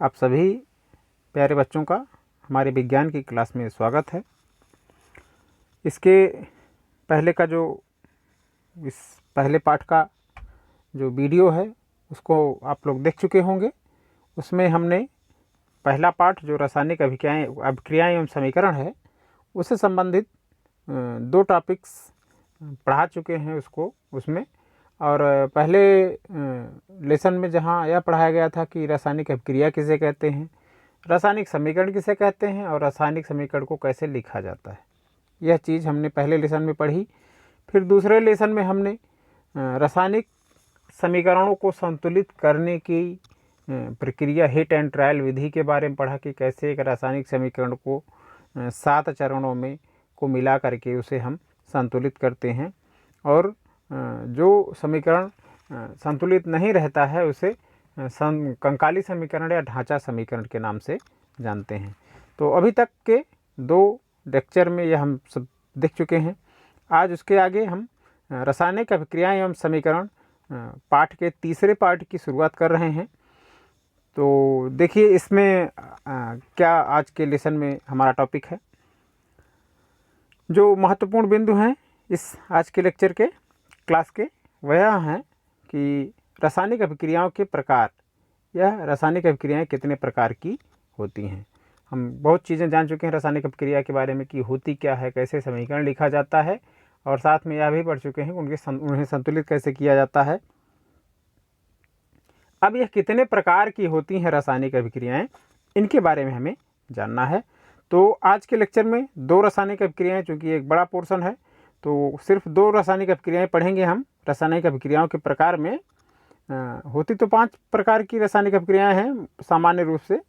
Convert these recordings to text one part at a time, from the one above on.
आप सभी प्यारे बच्चों का हमारे विज्ञान की क्लास में स्वागत है। इसके पहले का इस पहले पाठ का जो वीडियो है उसको आप लोग देख चुके होंगे। उसमें हमने पहला पाठ जो रासायनिक अभिक्रियाएं एवं समीकरण है उससे संबंधित दो टॉपिक्स पढ़ा चुके हैं उसमें। और पहले लेसन में जहाँ यह पढ़ाया गया था कि रासायनिक अभिक्रिया किसे कहते हैं, रासायनिक समीकरण किसे कहते हैं और रासायनिक समीकरण को कैसे लिखा जाता है, यह चीज़ हमने पहले लेसन में पढ़ी। फिर दूसरे लेसन में हमने रासायनिक समीकरणों को संतुलित करने की प्रक्रिया हीट एंड ट्रायल विधि के बारे में पढ़ा कि कैसे एक रासायनिक समीकरण को 7 चरणों में को मिला करके उसे हम संतुलित करते हैं, और जो समीकरण संतुलित नहीं रहता है उसे कंकाली समीकरण या ढांचा समीकरण के नाम से जानते हैं। तो अभी तक के 2 लेक्चर में यह हम सब देख चुके हैं। आज उसके आगे हम रासायनिक अभिक्रियाएं एवं समीकरण पाठ के तीसरे पाठ की शुरुआत कर रहे हैं। तो देखिए इसमें क्या आज के लेसन में हमारा टॉपिक है। जो महत्वपूर्ण बिंदु हैं इस आज के लेक्चर के क्लास के वह हैं कि रासायनिक अभिक्रियाओं के प्रकार, यह रासायनिक अभिक्रियाएं कितने प्रकार की होती हैं। हम बहुत चीज़ें जान चुके हैं रासायनिक अभिक्रिया के बारे में कि होती क्या है, कैसे समीकरण लिखा जाता है, और साथ में यह भी पढ़ चुके हैं उन्हें संतुलित कैसे किया जाता है। अब यह कितने प्रकार की होती हैं रासायनिक अभिक्रियाएं, इनके बारे में हमें जानना है। तो आज के लेक्चर में 2 रासायनिक अभिक्रियाएं, चूँकि एक बड़ा पोर्शन है तो सिर्फ 2 रासायनिक अभिक्रियाएं पढ़ेंगे हम। रासायनिक अभिक्रियाओं के प्रकार में होती तो 5 प्रकार की रासायनिक अभिक्रियाएं हैं सामान्य रूप से,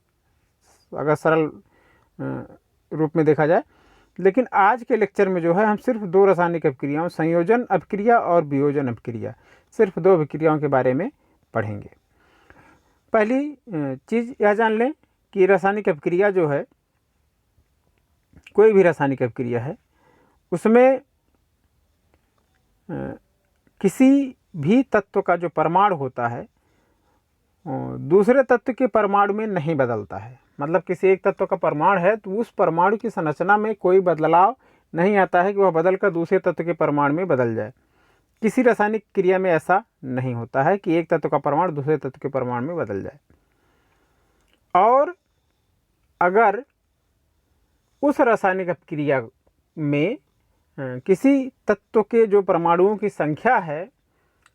अगर सरल रूप में देखा जाए, लेकिन आज के लेक्चर में जो है हम सिर्फ 2 रासायनिक अभिक्रियाओं, संयोजन अभिक्रिया और वियोजन अभिक्रिया, सिर्फ 2 अभिक्रियाओं के बारे में पढ़ेंगे। पहली चीज़ यह जान लें कि रासायनिक अभिक्रिया जो है, कोई भी रासायनिक अभिक्रिया है, उसमें किसी भी तत्व का जो परमाणु होता है दूसरे तत्व के परमाणु में नहीं बदलता है। मतलब किसी एक तत्व का परमाणु है तो उस परमाणु की संरचना में कोई बदलाव नहीं आता है कि वह बदलकर दूसरे तत्व के परमाणु में बदल जाए। किसी रासायनिक क्रिया में ऐसा नहीं होता है कि एक तत्व का परमाणु दूसरे तत्व के परमाणु में बदल जाए। और अगर उस रासायनिक अभिक्रिया में किसी तत्व के जो परमाणुओं की संख्या है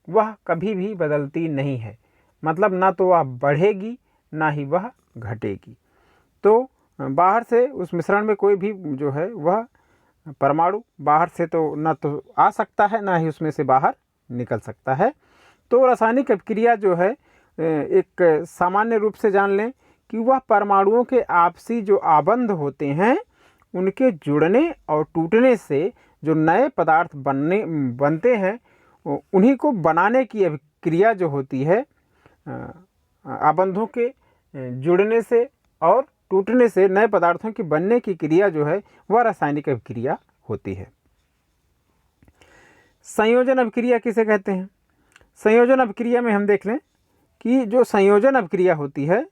वह कभी भी बदलती नहीं है, मतलब ना तो वह बढ़ेगी ना ही वह घटेगी। तो बाहर से उस मिश्रण में कोई भी जो है वह परमाणु बाहर से तो ना तो आ सकता है ना ही उसमें से बाहर निकल सकता है। तो रासायनिक अभिक्रिया जो है एक सामान्य रूप से जान लें कि वह परमाणुओं के आपसी जो आबंध होते हैं उनके जुड़ने और टूटने से जो नए पदार्थ बनते हैं उन्हीं को बनाने की अभिक्रिया जो होती है, आबंधों के जुड़ने से और टूटने से नए पदार्थों की बनने की क्रिया जो है वह रासायनिक अभिक्रिया होती है। संयोजन अभिक्रिया किसे कहते हैं? संयोजन अभिक्रिया में हम देख लें कि जो संयोजन अभिक्रिया होती है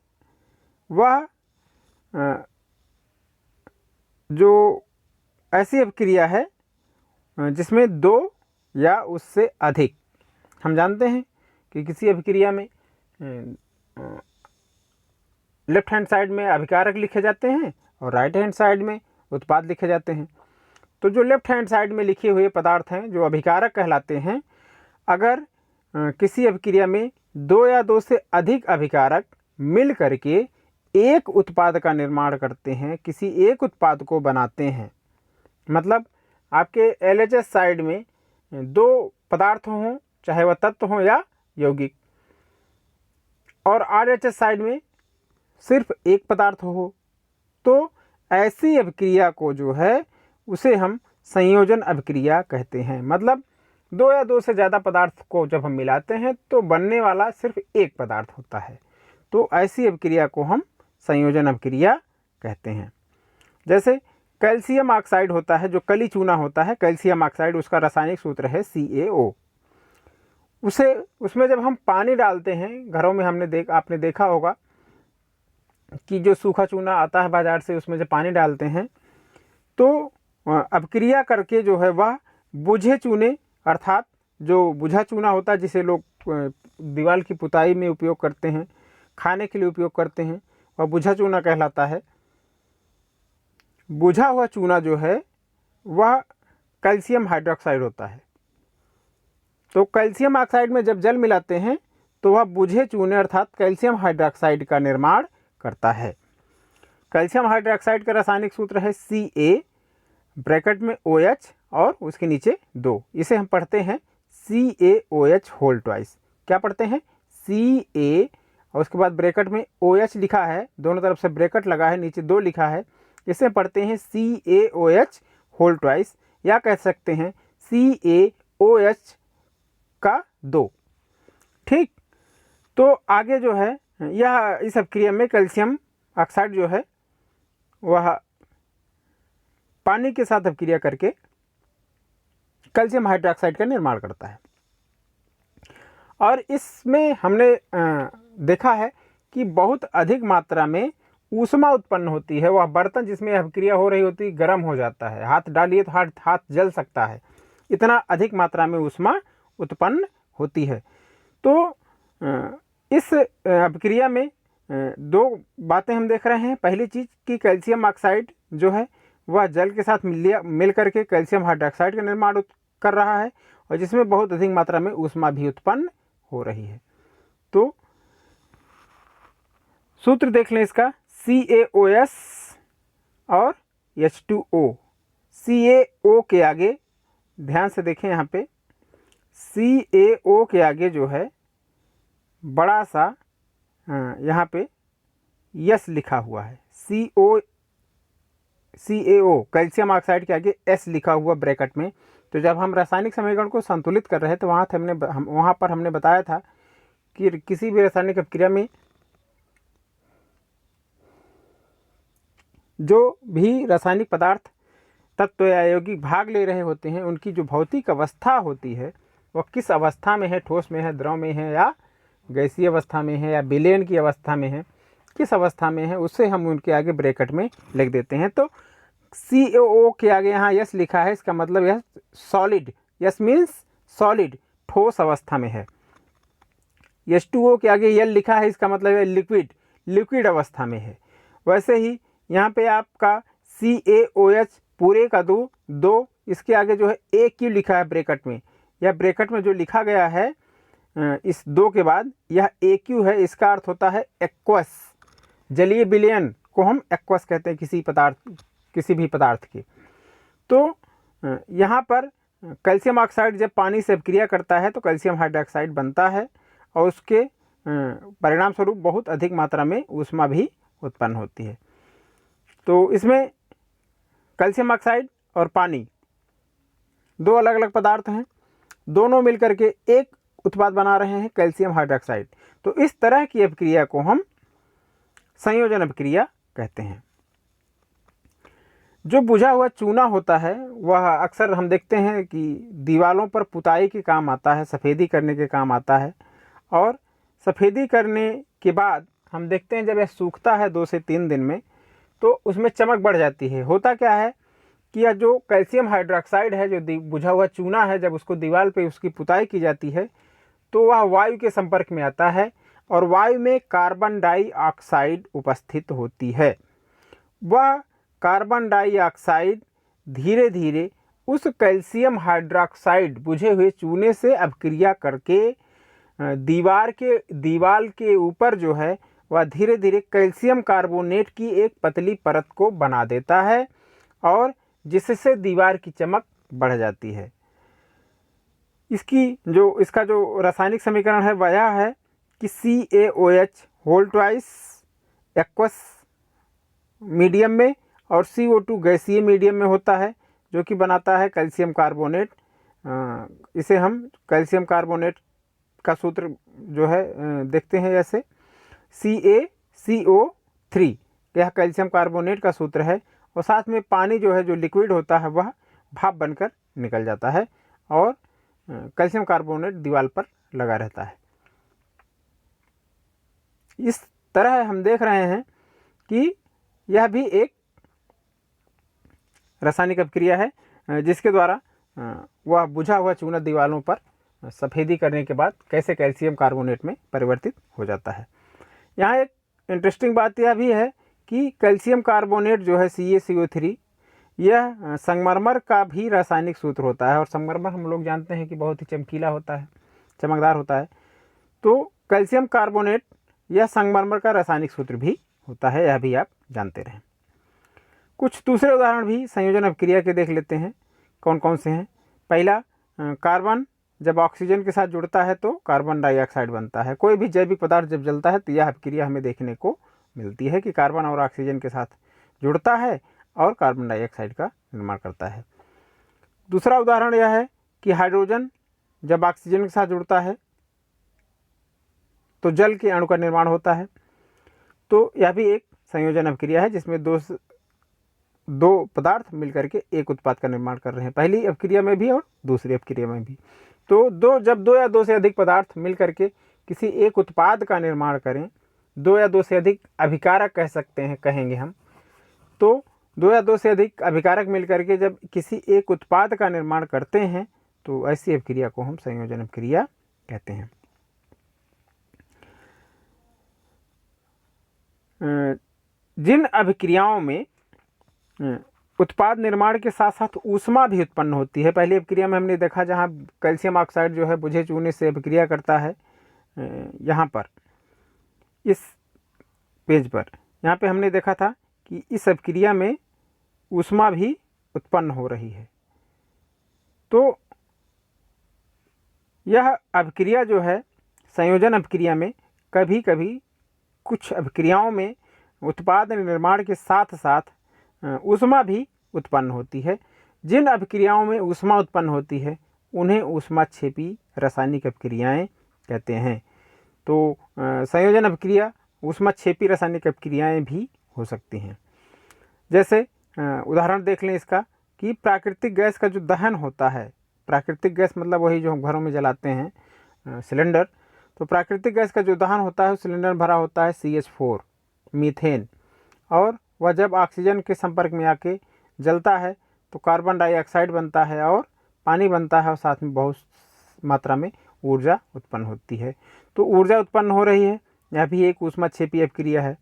वह जो ऐसी अभिक्रिया है जिसमें 2 या उससे अधिक, हम जानते हैं कि किसी अभिक्रिया में लेफ्ट हैंड साइड में अभिकारक लिखे जाते हैं और राइट हैंड साइड में उत्पाद लिखे जाते हैं। तो जो लेफ्ट हैंड साइड में लिखे हुए पदार्थ हैं जो अभिकारक कहलाते हैं, अगर किसी अभिक्रिया में 2 या 2 से अधिक अभिकारक मिल करके एक उत्पाद का निर्माण करते हैं, किसी एक उत्पाद को बनाते हैं, मतलब आपके LHS साइड में 2 पदार्थ हों, चाहे वह तत्व हों या यौगिक, और RHS साइड में सिर्फ एक पदार्थ हो, तो ऐसी अभिक्रिया को जो है उसे हम संयोजन अभिक्रिया कहते हैं। मतलब 2 या 2 से ज़्यादा पदार्थ को जब हम मिलाते हैं तो बनने वाला सिर्फ एक पदार्थ होता है, तो ऐसी अभिक्रिया को हम संयोजन अभिक्रिया कहते हैं। जैसे कैल्शियम ऑक्साइड होता है, जो कली चूना होता है कैल्शियम ऑक्साइड, उसका रासायनिक सूत्र है CaO। उसमें जब हम पानी डालते हैं, घरों में आपने देखा होगा कि जो सूखा चूना आता है बाज़ार से, उसमें जब पानी डालते हैं तो अपक्रिया करके जो है वह बुझे चूने, अर्थात जो बुझा चूना होता है जिसे लोग दीवार की पुताई में उपयोग करते हैं, खाने के लिए उपयोग करते हैं, वह बुझा चूना कहलाता है। बुझा हुआ चूना जो है वह कैल्शियम हाइड्रोक्साइड होता है। तो कैल्शियम ऑक्साइड में जब जल मिलाते हैं तो वह बुझे चूने अर्थात कैल्शियम हाइड्रोक्साइड का निर्माण करता है। कैल्शियम हाइड्रोक्साइड का रासायनिक सूत्र है Ca ब्रैकेट में OH और उसके नीचे 2। इसे हम पढ़ते हैं CaOH होल ट्वाइस। क्या पढ़ते हैं? Ca और उसके बाद ब्रैकेट में OH लिखा है, दोनों तरफ से ब्रैकेट लगा है, नीचे 2 लिखा है। इसे पढ़ते हैं CaOH होल ट्वाइस, या कह सकते हैं CaOH का 2। ठीक, तो आगे जो है यह इस अपक्रिया में कैल्शियम ऑक्साइड जो है वह पानी के साथ अपक्रिया करके कैल्शियम हाइड्रोक्साइड का निर्माण करता है। और इसमें हमने देखा है कि बहुत अधिक मात्रा में ऊष्मा उत्पन्न होती है। वह बर्तन जिसमें अपक्रिया हो रही होती है गर्म हो जाता है, हाथ डालिए तो हाथ जल सकता है, इतना अधिक मात्रा में ऊष्मा उत्पन्न होती है। तो इस अपक्रिया में 2 बातें हम देख रहे हैं। पहली चीज़ कि कैल्शियम ऑक्साइड जो है वह जल के साथ मिल करके कैल्शियम हाइड्रोक्साइड का निर्माण कर रहा है, और जिसमें बहुत अधिक मात्रा में ऊष्मा भी उत्पन्न हो रही है। तो सूत्र देख लें इसका, CaOS और H2O। CaO के आगे ध्यान से देखें, यहाँ पे CaO के आगे जो है बड़ा सा यहाँ पे S लिखा हुआ है। CaO कैल्शियम ऑक्साइड के आगे S लिखा हुआ ब्रैकेट में। तो जब हम रासायनिक समीकरण को संतुलित कर रहे थे वहाँ पर हमने बताया था कि किसी भी रासायनिक अपक्रिया में जो भी रासायनिक पदार्थ तत्व या यौगिक भाग ले रहे होते हैं उनकी जो भौतिक अवस्था होती है वह किस अवस्था में है, ठोस में है, द्रव में है, या गैसीय अवस्था में है, या विलयन की अवस्था में है, किस अवस्था में है, उससे हम उनके आगे ब्रैकेट में लिख देते हैं। तो CaO के आगे यहाँ S लिखा है, इसका मतलब यह सॉलिड, S मीन्स सॉलिड, ठोस अवस्था में है। H2O के आगे L लिखा है, इसका मतलब है लिक्विड अवस्था में है। वैसे ही यहाँ पे आपका CaOH पूरे का 2, इसके आगे जो है AQ लिखा है ब्रैकेट में। यह ब्रैकेट में जो लिखा गया है इस 2 के बाद यह AQ है, इसका अर्थ होता है एक्वस। जलीय विलयन को हम एक्वस कहते हैं किसी भी पदार्थ के। तो यहाँ पर कैल्शियम ऑक्साइड जब पानी से अपक्रिया करता है तो कैल्शियम हाइड्रोक्साइड बनता है, और उसके परिणाम स्वरूप बहुत अधिक मात्रा में ऊष्मा भी उत्पन्न होती है। तो इसमें कैल्शियम ऑक्साइड और पानी 2 अलग अलग पदार्थ हैं, दोनों मिलकर के एक उत्पाद बना रहे हैं, कैल्शियम हाइड्रोक्साइड। तो इस तरह की अपक्रिया को हम संयोजन अपक्रिया कहते हैं। जो बुझा हुआ चूना होता है वह अक्सर हम देखते हैं कि दीवारों पर पुताई के काम आता है, सफ़ेदी करने के काम आता है। और सफ़ेदी करने के बाद हम देखते हैं जब यह सूखता है 2 से 3 दिन में तो उसमें चमक बढ़ जाती है। होता क्या है कि यह जो कैल्शियम हाइड्रोक्साइड है, जो बुझा हुआ चूना है, जब उसको दीवार पे उसकी पुताई की जाती है तो वह वायु के संपर्क में आता है, और वायु में कार्बन डाइऑक्साइड उपस्थित होती है। वह कार्बन डाइऑक्साइड धीरे धीरे उस कैल्शियम हाइड्रोक्साइड बुझे हुए चूने से अपक्रिया करके दीवार के ऊपर जो है वह धीरे धीरे कैल्शियम कार्बोनेट की एक पतली परत को बना देता है, और जिससे दीवार की चमक बढ़ जाती है। इसका जो रासायनिक समीकरण है वह यह है कि CaOH whole twice aqueous medium में और CO2 गैसीय मीडियम में होता है, जो कि बनाता है कैल्शियम कार्बोनेट। इसे हम कैल्शियम कार्बोनेट का सूत्र जो है देखते हैं जैसे CaCO3, यह कैल्शियम कार्बोनेट का सूत्र है। और साथ में पानी जो है, जो लिक्विड होता है, वह भाप बनकर निकल जाता है और कैल्शियम कार्बोनेट दीवार पर लगा रहता है। इस तरह हम देख रहे हैं कि यह भी एक रासायनिक अभिक्रिया है जिसके द्वारा वह बुझा हुआ चूना दीवारों पर सफ़ेदी करने के बाद कैसे कैल्शियम कार्बोनेट में परिवर्तित हो जाता है। यहाँ एक इंटरेस्टिंग बात यह भी है कि कैल्शियम कार्बोनेट जो है CaCO3 यह संगमरमर का भी रासायनिक सूत्र होता है, और संगमरमर हम लोग जानते हैं कि बहुत ही चमकीला होता है, चमकदार होता है। तो कैल्शियम कार्बोनेट यह संगमरमर का रासायनिक सूत्र भी होता है, यह भी आप जानते रहें। कुछ दूसरे उदाहरण भी संयोजन अभिक्रिया के देख लेते हैं, कौन कौन से हैं। पहला, कार्बन जब ऑक्सीजन के साथ जुड़ता है तो कार्बन डाइऑक्साइड बनता है। कोई भी जैविक पदार्थ जब जलता है तो यह अभिक्रिया हमें देखने को मिलती है कि कार्बन और ऑक्सीजन के साथ जुड़ता है और कार्बन डाइऑक्साइड का निर्माण करता है। दूसरा उदाहरण यह है कि हाइड्रोजन जब ऑक्सीजन के साथ जुड़ता है तो जल के अणु का निर्माण होता है। तो यह भी एक संयोजन अभिक्रिया है जिसमें दो पदार्थ मिलकर के एक उत्पाद का निर्माण कर रहे हैं, पहली अभिक्रिया में भी और दूसरी अभिक्रिया में भी। तो जब दो या दो से अधिक पदार्थ मिलकर के किसी एक उत्पाद का निर्माण करें, दो या दो से अधिक अभिकारक कह सकते हैं, कहेंगे हम, तो दो या दो से अधिक अभिकारक मिलकर के जब किसी एक उत्पाद का निर्माण करते हैं तो ऐसी अभिक्रिया को हम संयोजन अभिक्रिया कहते हैं। जिन अभिक्रियाओं में उत्पाद निर्माण के साथ साथ ऊष्मा भी उत्पन्न होती है, पहली अभिक्रिया में हमने देखा जहाँ कैल्शियम ऑक्साइड जो है बुझे चूने से अभिक्रिया करता है, यहाँ पर इस पेज पर यहाँ पे हमने देखा था कि इस अभिक्रिया में ऊष्मा भी उत्पन्न हो रही है। तो यह अभिक्रिया जो है संयोजन अभिक्रिया में कभी कभी कुछ अभिक्रियाओं में उत्पाद निर्माण के साथ साथ ऊष्मा भी उत्पन्न होती है। जिन अभिक्रियाओं में ऊष्मा उत्पन्न होती है उन्हें ऊष्माक्षेपी रासायनिक अभिक्रियाएं कहते हैं। तो संयोजन अभिक्रिया ऊष्माक्षेपी रासायनिक अभिक्रियाएं भी हो सकती हैं। जैसे उदाहरण देख लें इसका कि प्राकृतिक गैस का जो दहन होता है, प्राकृतिक गैस मतलब वही जो हम घरों में जलाते हैं सिलेंडर, तो प्राकृतिक गैस का जो दहन होता है उस सिलेंडर में भरा होता है CH4 मीथेन, और वह जब ऑक्सीजन के संपर्क में आके जलता है तो कार्बन डाइऑक्साइड बनता है और पानी बनता है, और साथ में बहुत मात्रा में ऊर्जा उत्पन्न होती है। तो ऊर्जा उत्पन्न हो रही है, यह भी एक ऊष्माक्षेपी अभिक्रिया है।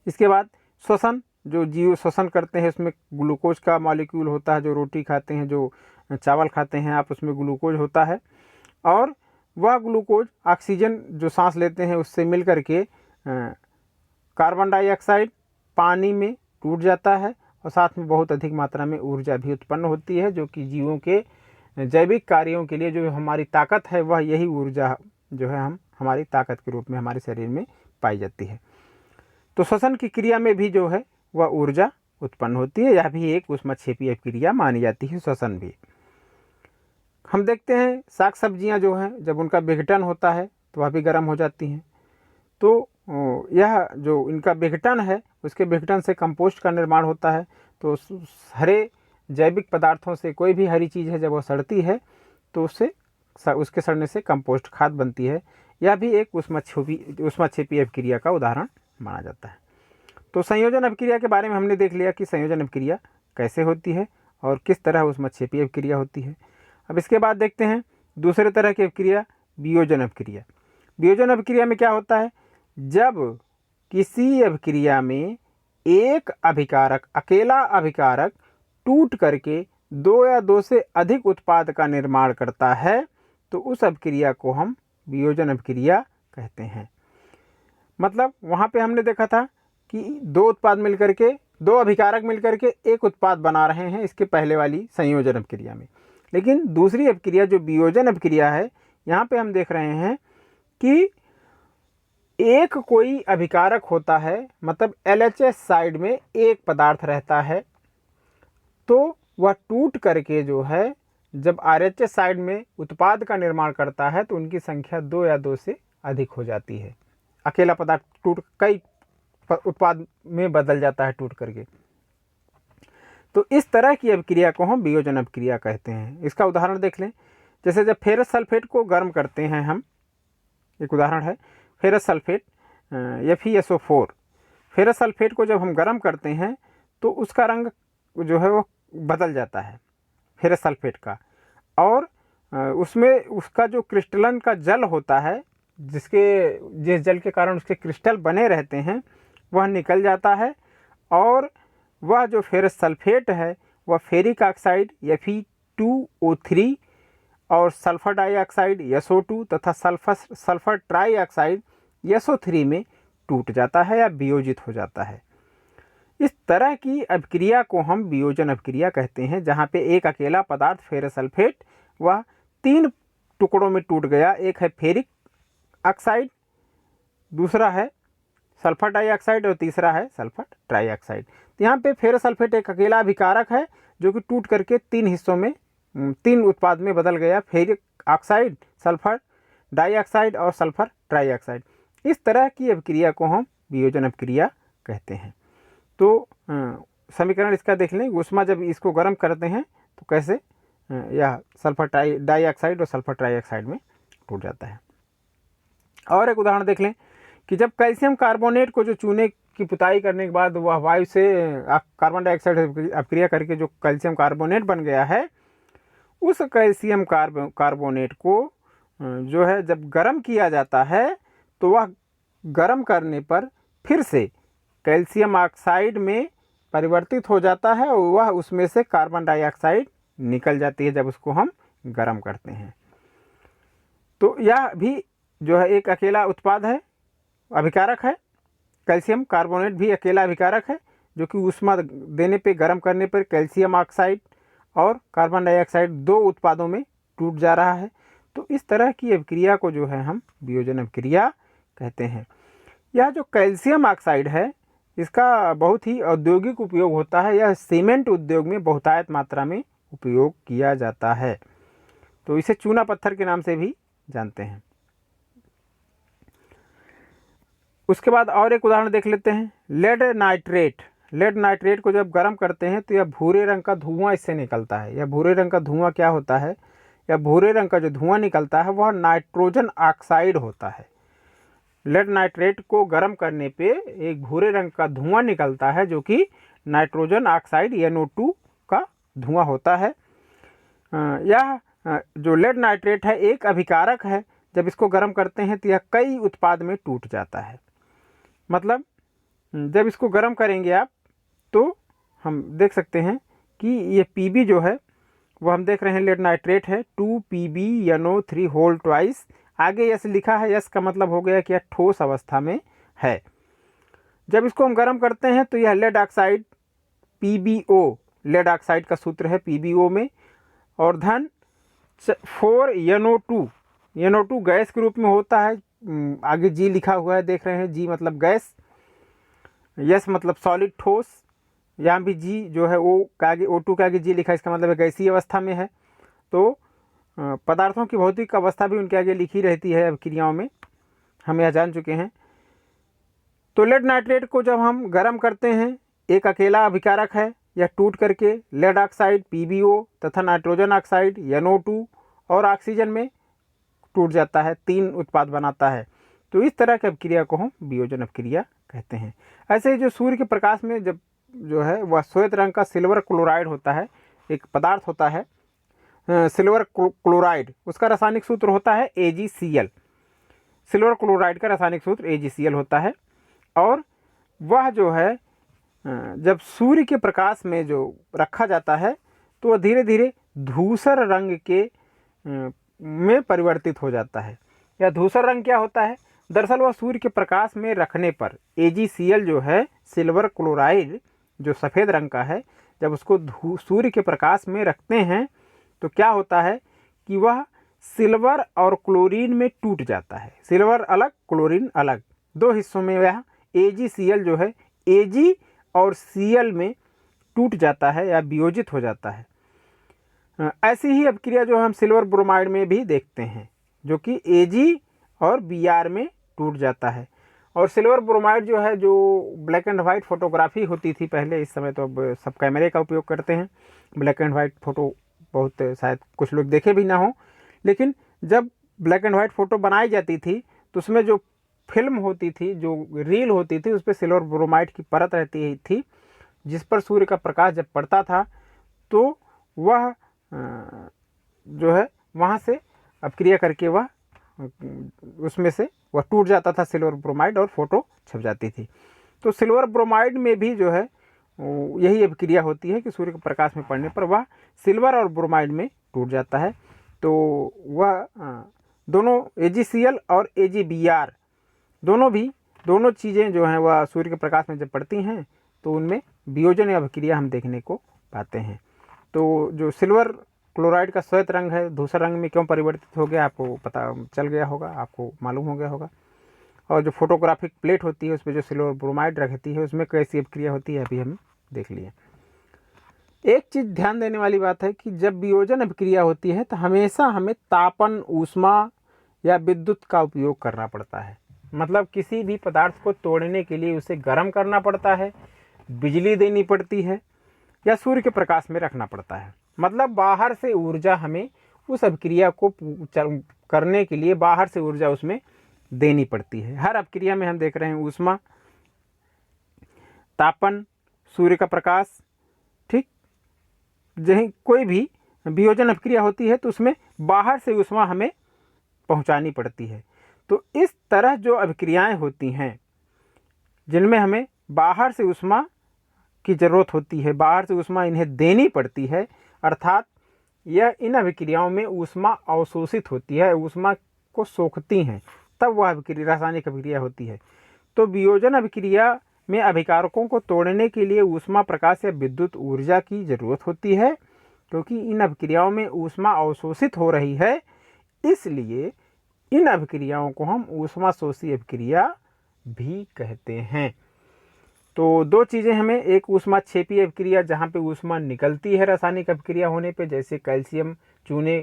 इसके बाद श्वसन, जो जीव श्वसन करते हैं उसमें ग्लूकोज का मॉलिक्यूल होता है, जो रोटी खाते हैं, जो चावल खाते हैं आप, उसमें ग्लूकोज होता है, और वह ग्लूकोज ऑक्सीजन जो सांस लेते हैं उससे मिल कर के कार्बन डाइऑक्साइड पानी में टूट जाता है, और साथ में बहुत अधिक मात्रा में ऊर्जा भी उत्पन्न होती है, जो कि जीवों के जैविक कार्यों के लिए जो हमारी ताकत है वह यही ऊर्जा जो है हम हमारी ताकत के रूप में हमारे शरीर में पाई जाती है। तो श्वसन की क्रिया में भी जो है वह ऊर्जा उत्पन्न होती है, यह भी एक ऊष्माक्षेपी अभिक्रिया मानी जाती है, श्वसन भी। हम देखते हैं साग सब्जियां जो हैं जब उनका विघटन होता है तो वह भी गर्म हो जाती हैं। तो यह जो इनका विघटन है उसके विघटन से कंपोस्ट का निर्माण होता है। तो हरे जैविक पदार्थों से कोई भी हरी चीज़ है जब वो सड़ती है तो उसके सड़ने से कंपोस्ट खाद बनती है। यह भी एक ऊष्माक्षेपी अभिक्रिया का उदाहरण माना जाता है। तो संयोजन अभिक्रिया के बारे में हमने देख लिया कि संयोजन अभिक्रिया कैसे होती है और किस तरह ऊष्माक्षेपी अभिक्रिया होती है। अब इसके बाद देखते हैं दूसरे तरह की अभिक्रिया, वियोजन अभिक्रिया। वियोजन अभिक्रिया में क्या होता है, जब किसी अभिक्रिया में एक अभिकारक, अकेला अभिकारक टूट करके दो या दो से अधिक उत्पाद का निर्माण करता है तो उस अभिक्रिया को हम वियोजन अभिक्रिया कहते हैं। मतलब वहाँ पे हमने देखा था कि दो उत्पाद मिलकर के, दो अभिकारक मिलकर के एक उत्पाद बना रहे हैं इसके पहले वाली संयोजन अभिक्रिया में। लेकिन दूसरी अभिक्रिया जो वियोजन अभिक्रिया है, यहाँ पे हम देख रहे हैं कि एक कोई अभिकारक होता है, मतलब LHS साइड में एक पदार्थ रहता है, तो वह टूट करके जो है जब RHS साइड में उत्पाद का निर्माण करता है तो उनकी संख्या दो या दो से अधिक हो जाती है। अकेला पदार्थ टूट कई उत्पाद में बदल जाता है टूट करके। तो इस तरह की अभिक्रिया को हम वियोजन अभिक्रिया कहते हैं। इसका उदाहरण देख लें, जैसे जब फेरस सल्फेट को गर्म करते हैं हम, एक उदाहरण है ferrous sulphate FeSO4, ferrous sulphate को जब हम गर्म करते हैं तो उसका रंग जो है वो बदल जाता है फेरस सल्फेट का, और उसमें उसका जो क्रिस्टलन का जल होता है, जिस जल के कारण उसके क्रिस्टल बने रहते हैं, वह निकल जाता है, और वह जो फेरस सल्फेट है वह फेरिक ऑक्साइड Fe2O3 और सल्फर डाइऑक्साइड SO2 तथा सल्फर ट्राइऑक्साइड SO3 में टूट जाता है या वियोजित हो जाता है। इस तरह की अभिक्रिया को हम वियोजन अभिक्रिया कहते हैं, जहाँ पे एक अकेला पदार्थ फेरस सल्फेट वह 3 टुकड़ों में टूट गया। एक है फेरिक ऑक्साइड, दूसरा है सल्फर डाइऑक्साइड और तीसरा है सल्फर ट्राइऑक्साइड। तो यहाँ पे फेरस सल्फेट एक अकेला अभिकारक है जो कि टूट करके 3 हिस्सों में 3 उत्पाद में बदल गया, फेरिक ऑक्साइड, सल्फर डाइऑक्साइड और सल्फर ट्राइऑक्साइड। इस तरह की अभिक्रिया को हम वियोजन अभिक्रिया कहते हैं। तो समीकरण इसका देख लें, ऊष्मा जब इसको गर्म करते हैं तो कैसे यह सल्फर डाइऑक्साइड और सल्फर ट्राइऑक्साइड में टूट जाता है। और एक उदाहरण देख लें कि जब कैल्शियम कार्बोनेट को जो चूने की पुताई करने के बाद वह वायु से कार्बन डाइऑक्साइड अभिक्रिया करके जो कैल्शियम कार्बोनेट बन गया है, उस कैल्शियम कार्बोनेट को जो है जब गर्म किया जाता है तो वह गर्म करने पर फिर से कैल्शियम ऑक्साइड में परिवर्तित हो जाता है और वह उसमें से कार्बन डाइऑक्साइड निकल जाती है जब उसको हम गर्म करते हैं। तो यह भी जो है एक अकेला उत्पाद है, अभिकारक है। कैल्शियम कार्बोनेट भी अकेला अभिकारक है जो कि ऊष्मा देने पे गर्म करने पर कैल्शियम ऑक्साइड और कार्बन डाइऑक्साइड 2 उत्पादों में टूट जा रहा है। तो इस तरह की अभिक्रिया को जो है हम वियोजन अभिक्रिया कहते हैं। यह जो कैल्शियम ऑक्साइड है इसका बहुत ही औद्योगिक उपयोग होता है, यह सीमेंट उद्योग में बहुतायत मात्रा में उपयोग किया जाता है। तो इसे चूना पत्थर के नाम से भी जानते हैं। उसके बाद और एक उदाहरण देख लेते हैं, लेड नाइट्रेट। लेड नाइट्रेट को जब गर्म करते हैं तो यह भूरे रंग का धुआं इससे निकलता है। यह भूरे रंग का धुआं क्या होता है? यह भूरे रंग का जो धुआं निकलता है वह नाइट्रोजन ऑक्साइड होता है। लेड नाइट्रेट को गर्म करने पे एक भूरे रंग का धुआं निकलता है जो कि नाइट्रोजन ऑक्साइड NO2 का धुआं होता है। यह जो लेड नाइट्रेट है एक अभिकारक है, जब इसको गर्म करते हैं तो यह कई उत्पाद में टूट जाता है। मतलब जब इसको गर्म करेंगे आप तो हम देख सकते हैं कि ये Pb जो है वो हम देख रहे हैं लेड नाइट्रेट है 2PbNO3 होल ट्वाइस। आगे यस लिखा है, यस का मतलब हो गया कि यह ठोस अवस्था में है। जब इसको हम गर्म करते हैं तो यह lead oxide PbO, lead oxide का सूत्र है PbO में, और धन 4NO2, NO2 गैस के रूप में होता है। आगे G लिखा हुआ है, देख रहे हैं, G मतलब गैस, यस मतलब सॉलिड ठोस। यहाँ भी G जो है O का आगे O2 के आगे G लिखा है, इसका मतलब है गैसीय अवस्था में है। तो पदार्थों की भौतिक अवस्था भी उनके आगे लिखी रहती है अभिक्रियाओं में, हम यह जान चुके हैं। तो लेड नाइट्रेट को जब हम गर्म करते हैं, एक अकेला अभिकारक है, यह टूट करके लेड ऑक्साइड PbO तथा नाइट्रोजन ऑक्साइड NO2 और ऑक्सीजन में टूट जाता है, 3 उत्पाद बनाता है। तो इस तरह की अभिक्रिया को हम वियोजन अभिक्रिया कहते हैं। ऐसे ही जो सूर्य के प्रकाश में जब जो है वह श्वेत रंग का सिल्वर क्लोराइड होता है, एक पदार्थ होता है सिल्वर क्लोराइड, उसका रासायनिक सूत्र होता है AgCl। सिल्वर क्लोराइड का रासायनिक सूत्र AgCl होता है, और वह जो है जब सूर्य के प्रकाश में जो रखा जाता है तो वह धीरे धीरे धूसर रंग के में परिवर्तित हो जाता है। यह धूसर रंग क्या होता है? दरअसल वह सूर्य के प्रकाश में रखने पर AgCl जो है सिल्वर क्लोराइड जो सफ़ेद रंग का है, जब उसको सूर्य के प्रकाश में रखते हैं तो क्या होता है कि वह सिल्वर और क्लोरीन में टूट जाता है। सिल्वर अलग, क्लोरीन अलग, 2 हिस्सों में वह AgCl जो है Ag और Cl में टूट जाता है या वियोजित हो जाता है। ऐसी ही अभिक्रिया जो हम सिल्वर ब्रोमाइड में भी देखते हैं, जो कि Ag और Br में टूट जाता है। और सिल्वर ब्रोमाइड जो है, जो ब्लैक एंड वाइट फोटोग्राफी होती थी पहले, इस समय तो अब सब कैमरे का उपयोग करते हैं। ब्लैक एंड वाइट फ़ोटो बहुत शायद कुछ लोग देखे भी ना हो, लेकिन जब ब्लैक एंड वाइट फ़ोटो बनाई जाती थी तो उसमें जो फिल्म होती थी, जो रील होती थी, उस पर सिल्वर ब्रोमाइड की परत रहती थी, जिस पर सूर्य का प्रकाश जब पड़ता था तो वह जो है वहाँ से अपक्रिया करके वह उसमें से वह टूट जाता था सिल्वर ब्रोमाइड, और फोटो छप जाती थी। तो सिल्वर ब्रोमाइड में भी जो है यही अभिक्रिया होती है कि सूर्य के प्रकाश में पड़ने पर वह सिल्वर और ब्रोमाइड में टूट जाता है। तो वह दोनों AgCl और AgBr दोनों चीज़ें जो हैं वह सूर्य के प्रकाश में जब पड़ती हैं तो उनमें वियोजन या अभिक्रिया हम देखने को पाते हैं। तो जो सिल्वर क्लोराइड का श्वेत रंग है धूसर रंग में क्यों परिवर्तित हो गया, आपको पता चल गया होगा, आपको मालूम हो गया होगा। और जो फोटोग्राफिक प्लेट होती है उस पर जो सिल्वर ब्रोमाइड रहती है उसमें कैसी अभिक्रिया होती है अभी हम देख लिए। एक चीज़ ध्यान देने वाली बात है कि जब वियोजन अभिक्रिया होती है तो हमेशा हमें तापन, ऊष्मा या विद्युत का उपयोग करना पड़ता है। मतलब किसी भी पदार्थ को तोड़ने के लिए उसे गर्म करना पड़ता है, बिजली देनी पड़ती है, या सूर्य के प्रकाश में रखना पड़ता है। मतलब बाहर से ऊर्जा हमें उस अभिक्रिया को करने के लिए बाहर से ऊर्जा उसमें देनी पड़ती है। हर अभिक्रिया में हम देख रहे हैं ऊष्मा, तापन, सूर्य का प्रकाश, ठीक। जहीं कोई भी वियोजन अभिक्रिया होती है तो उसमें बाहर से ऊष्मा हमें पहुंचानी पड़ती है। तो इस तरह जो अभिक्रियाएं होती हैं जिनमें हमें बाहर से ऊष्मा की ज़रूरत होती है, बाहर से ऊष्मा इन्हें देनी पड़ती है, अर्थात यह इन अभिक्रियाओं में ऊष्मा अवशोषित होती है, ऊष्मा को सोखती हैं, तब वह अभिक्रिया रासायनिक अभिक्रिया होती है। तो वियोजन अभिक्रिया में अभिकारकों को तोड़ने के लिए ऊष्मा, प्रकाश या विद्युत ऊर्जा की ज़रूरत होती है, क्योंकि इन अभिक्रियाओं में ऊष्मा अवशोषित हो रही है, इसलिए इन अभिक्रियाओं को हम ऊष्माशोषी अभिक्रिया भी कहते हैं। तो दो चीज़ें हमें, एक ऊष्माक्षेपी अभिक्रिया जहाँ पे ऊष्मा निकलती है रासायनिक अभिक्रिया होने पे, जैसे कैल्शियम चूने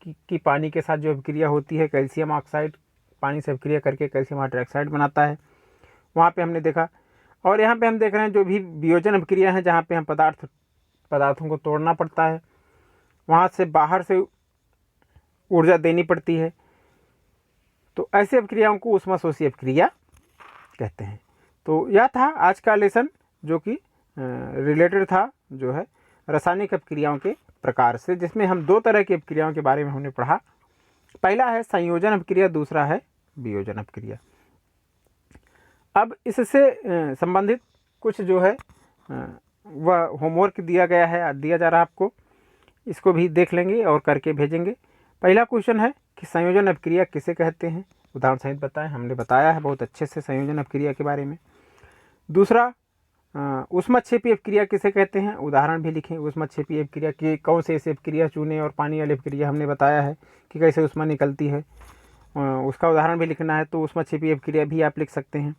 की पानी के साथ जो अभिक्रिया होती है, कैल्शियम ऑक्साइड पानी से अभिक्रिया करके कैल्शियम हाइड्रोक्साइड बनाता है, वहाँ पे हमने देखा। और यहाँ पे हम देख रहे हैं जो भी वियोजन अभिक्रिया है जहाँ पे हम पदार्थों को तोड़ना पड़ता है, वहाँ से बाहर से ऊर्जा देनी पड़ती है, तो ऐसी अभिक्रियाओं को ऊष्माशोषी अभिक्रिया कहते हैं। तो यह था आज का लेसन जो कि रिलेटेड था जो है रासायनिक अभिक्रियाओं के प्रकार से, जिसमें हम दो तरह की अभिक्रियाओं के बारे में हमने पढ़ा। पहला है संयोजन अभिक्रिया, दूसरा है वियोजन अभिक्रिया। अब इससे संबंधित कुछ जो है वह होमवर्क दिया गया है, दिया जा रहा है आपको, इसको भी देख लेंगे और करके भेजेंगे। पहला क्वेश्चन है कि संयोजन अभिक्रिया किसे कहते हैं, उदाहरण सहित बताएं। हमने बताया है बहुत अच्छे से संयोजन अभिक्रिया के बारे में। दूसरा, ऊष्माक्षेपी अभिक्रिया किसे कहते हैं, उदाहरण भी लिखें। ऊष्माक्षेपी अभिक्रिया की कौन से ऐसे अभिक्रिया, चूने और पानी वाली अभिक्रिया हमने बताया है कि कैसे ऊष्मा निकलती है, उसका उदाहरण भी लिखना है, तो ऊष्माक्षेपी अभिक्रिया भी आप लिख सकते हैं।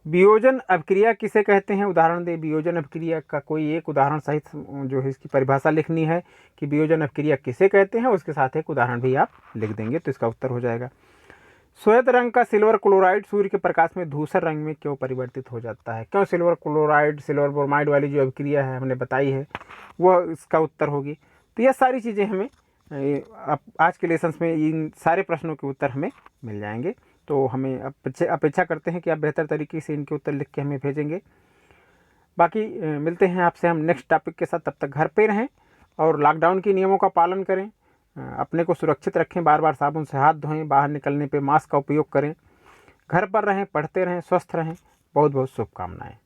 वियोजन अभिक्रिया किसे कहते हैं, उदाहरण दे। वियोजन अभिक्रिया का कोई एक उदाहरण सहित जो है इसकी परिभाषा लिखनी है कि वियोजन अभिक्रिया किसे कहते हैं, उसके साथ एक उदाहरण भी आप लिख देंगे तो इसका उत्तर हो जाएगा। श्वेत रंग का सिल्वर क्लोराइड सूर्य के प्रकाश में धूसर रंग में क्यों परिवर्तित हो जाता है, क्यों सिल्वर क्लोराइड, सिल्वर ब्रोमाइड वाली जो अभिक्रिया है हमने बताई है वह इसका उत्तर होगी। तो यह सारी चीज़ें हमें आज के लेसन्स में इन सारे प्रश्नों के उत्तर हमें मिल जाएंगे। तो हमें अपेक्षा करते हैं कि आप बेहतर तरीके से इनके उत्तर लिख के हमें भेजेंगे। बाकी मिलते हैं आपसे हम नेक्स्ट टॉपिक के साथ। तब तक घर पे रहें और लॉकडाउन के नियमों का पालन करें, अपने को सुरक्षित रखें, बार बार साबुन से हाथ धोएं, बाहर निकलने पे मास्क का उपयोग करें, घर पर रहें, पढ़ते रहें, स्वस्थ रहें। बहुत बहुत शुभकामनाएं।